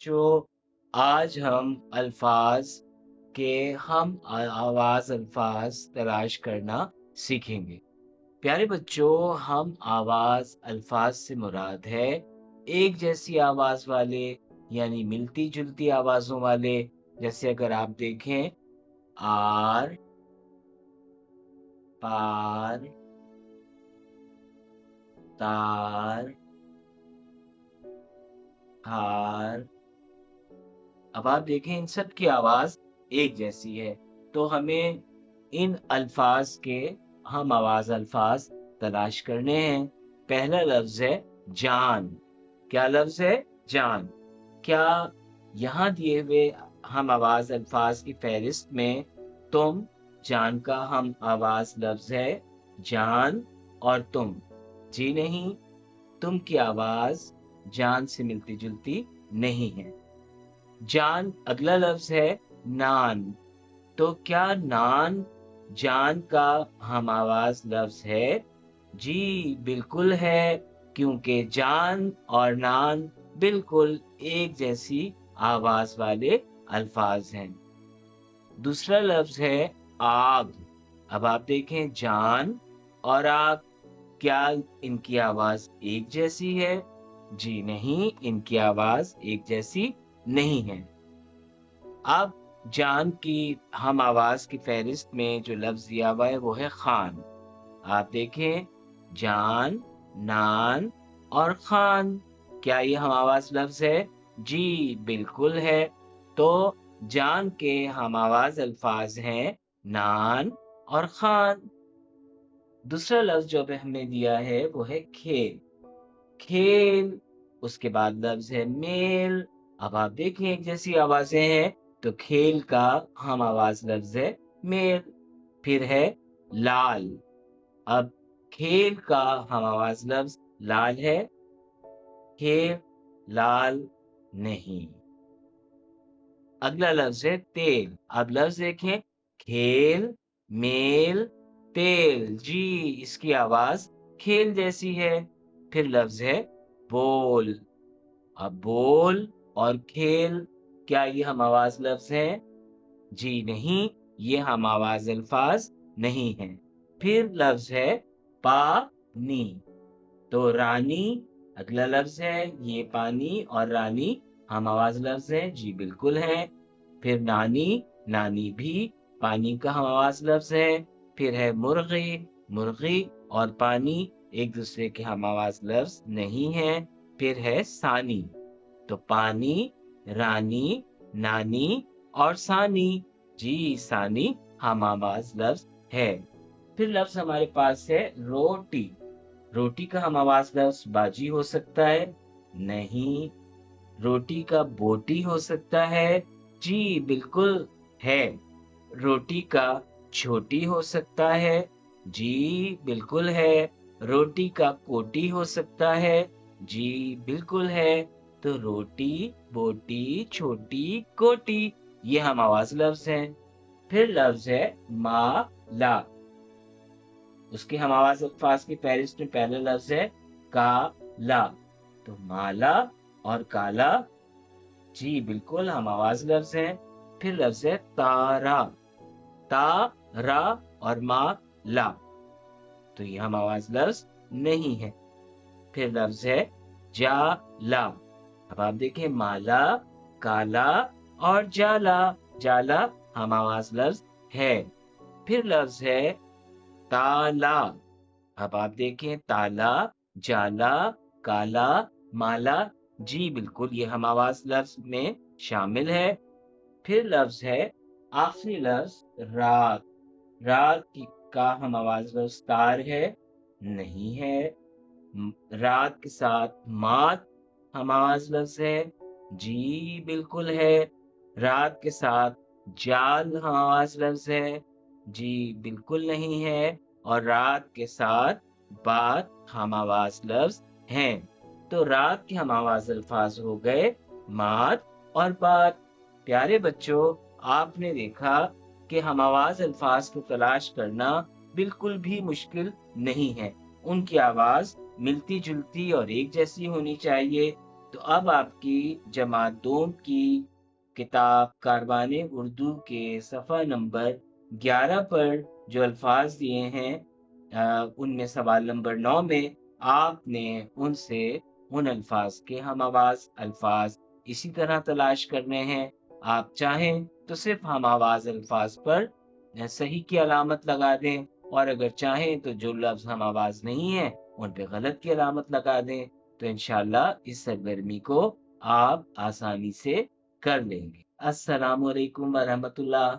بچوں، آج ہم الفاظ کے ہم آواز الفاظ تلاش کرنا سیکھیں گے۔ پیارے بچوں، ہم آواز الفاظ سے مراد ہے ایک جیسی آواز والے، یعنی ملتی جلتی آوازوں والے۔ جیسے اگر آپ دیکھیں آر، پار، تار، ہار۔ اب آپ دیکھیں ان سب کی آواز ایک جیسی ہے، تو ہمیں ان الفاظ کے ہم آواز الفاظ تلاش کرنے ہیں۔ پہلا لفظ ہے جان۔ کیا لفظ ہے؟ جان۔ کیا یہاں دیے ہوئے ہم آواز الفاظ کی فہرست میں تم جان کا ہم آواز لفظ ہے جان اور تم؟ جی نہیں، تم کی آواز جان سے ملتی جلتی نہیں ہے۔ جان اگلا لفظ ہے نان۔ تو کیا نان جان کا ہم آواز لفظ ہے؟ جی بالکل ہے، کیونکہ جان اور نان بالکل ایک جیسی آواز والے الفاظ ہیں۔ دوسرا لفظ ہے آگ۔ اب آپ دیکھیں جان اور آگ، کیا ان کی آواز ایک جیسی ہے؟ جی نہیں، ان کی آواز ایک جیسی نہیں ہے۔ اب جان کی ہم آواز کی فہرست میں جو لفظ دیا ہوا ہے وہ ہے خان۔ آپ دیکھیں جان، نان اور خان، کیا یہ ہم آواز لفظ ہے؟ جی بالکل ہے۔ تو جان کے ہم آواز الفاظ ہیں نان اور خان۔ دوسرا لفظ جو ابھی ہم نے دیا ہے وہ ہے کھیل۔ کھیل، اس کے بعد لفظ ہے میل۔ اب آپ دیکھیں ایک جیسی آوازیں ہیں، تو کھیل کا ہم آواز لفظ ہے میل۔ پھر ہے لال۔ اب کھیل کا ہم آواز لفظ لال ہے، کھیل لال نہیں۔ اگلا لفظ ہے تیل۔ اب لفظ دیکھیں کھیل، میل، تیل۔ جی اس کی آواز کھیل جیسی ہے۔ پھر لفظ ہے بول۔ اب بول اور کھیل، کیا یہ ہم آواز لفظ ہیں؟ جی نہیں، یہ ہم آواز الفاظ نہیں ہیں۔ پھر لفظ ہے پانی۔ تو رانی اگلا لفظ ہے، یہ پانی اور رانی ہم آواز لفظ ہیں، جی بالکل ہے۔ پھر نانی، نانی بھی پانی کا ہم آواز لفظ ہے۔ پھر ہے مرغی۔ مرغی اور پانی ایک دوسرے کے ہم آواز لفظ نہیں ہیں۔ پھر ہے ثانی۔ تو پانی، رانی، نانی اور ثانی، جی ثانی ہم آواز لفظ ہے۔ پھر لفظ ہمارے پاس ہے روٹی۔ روٹی کا ہم آواز لفظ باجی ہو سکتا ہے؟ نہیں۔ روٹی کا بوٹی ہو سکتا ہے؟ جی بالکل ہے۔ روٹی کا چھوٹی ہو سکتا ہے؟ جی بالکل ہے۔ روٹی کا کوٹی ہو سکتا ہے؟ جی بالکل ہے۔ تو روٹی، بوٹی، چھوٹی، کوٹی، یہ ہم آواز لفظ ہیں۔ پھر لفظ ہے مالا۔ اس کے ہم آواز الفاظ کی فہرست میں پہلا لفظ ہے کالا۔ تو مالا اور کالا، جی بالکل ہم آواز لفظ ہیں۔ پھر لفظ ہے تارا۔ تا، را اور ما، لا، تو یہ ہم آواز لفظ نہیں ہے۔ پھر لفظ ہے جالا۔ اب آپ دیکھیں مالا، کالا اور جالا، جالا ہم آواز لفظ ہے۔ پھر لفظ ہے تالا۔ اب آپ دیکھیں تالا، جالا، کالا، مالا، جی بالکل یہ ہم آواز لفظ میں شامل ہے۔ پھر لفظ ہے آخری لفظ رات۔ رات کا ہم آواز لفظ تار ہے؟ نہیں ہے۔ رات کے ساتھ مات ہم آواز لفظ ہے؟ جی بالکل ہے۔ رات کے ساتھ جال ہم آواز لفظ ہے؟ جی بالکل نہیں ہے۔ اور رات کے ساتھ بات ہم آواز لفظ ہیں۔ تو رات کے ہم آواز الفاظ ہو گئے مات اور بات۔ پیارے بچوں، آپ نے دیکھا کہ ہم آواز الفاظ کو تلاش کرنا بالکل بھی مشکل نہیں ہے۔ ان کی آواز ملتی جلتی اور ایک جیسی ہونی چاہیے۔ تو تو اب آپ کی جماعت دوم کی کتاب کاروان اردو کے صفحہ نمبر 11 پر جو الفاظ دیے ہیں ان میں سوال نمبر 9 میں آپ نے ان سے ان الفاظ کے ہم آواز الفاظ اسی طرح تلاش کرنے ہیں. آپ چاہیں تو صرف ہم آواز الفاظ پر صحیح کی علامت لگا دیں، اور اگر چاہیں تو جو لفظ ہم آواز نہیں ہیں ان پہ غلط کی علامت لگا دیں. تو انشاءاللہ اس سرگرمی کو آپ آسانی سے کر لیں گے. السلام علیکم ورحمۃ اللہ.